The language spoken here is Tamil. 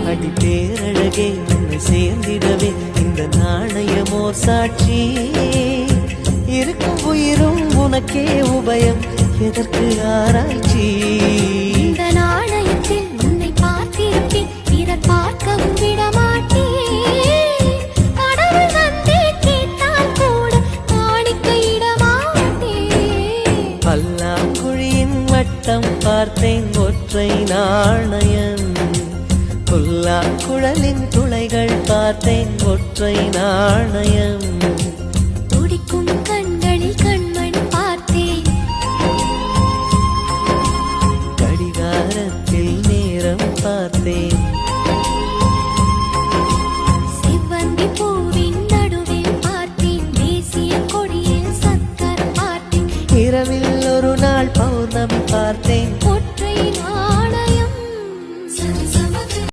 அடி பேரழகே உன்னை சேர்ந்திடவே இந்த நாணயமோர் சாட்சி இருக்கும் உயிரும் உனக்கே உபயம் எதற்கு ஆராய்ச்சி இந்த நாணயத்தில் உன்னை பார்த்திருப்பேன் பிறர் பார்க்கவும் விடமாட்டேன் கடவுள் வந்தே கேட்டால் கூட காணிக்கையிடமாட்டேன் பல்லாங்குழியின் வட்டம் பார்த்தேன் ஒற்றை நாணயம் புல்லாங்குழலின் துளைகள் பார்த்தேன் ஒற்றை நாணயம் துடிக்கும் கண்களில் கண்மணி பார்த்தேன் கடிகாரத்தில் நேரம் பார்த்தேன் செவ்வந்தி பூவின் நடுவில் பார்த்தேன் தேசிய கொடியில் சக்கரம் பார்த்தேன் இரவில் ஒரு நாள் பௌர்ணமி பார்த்தேன் ஒற்றை நாள்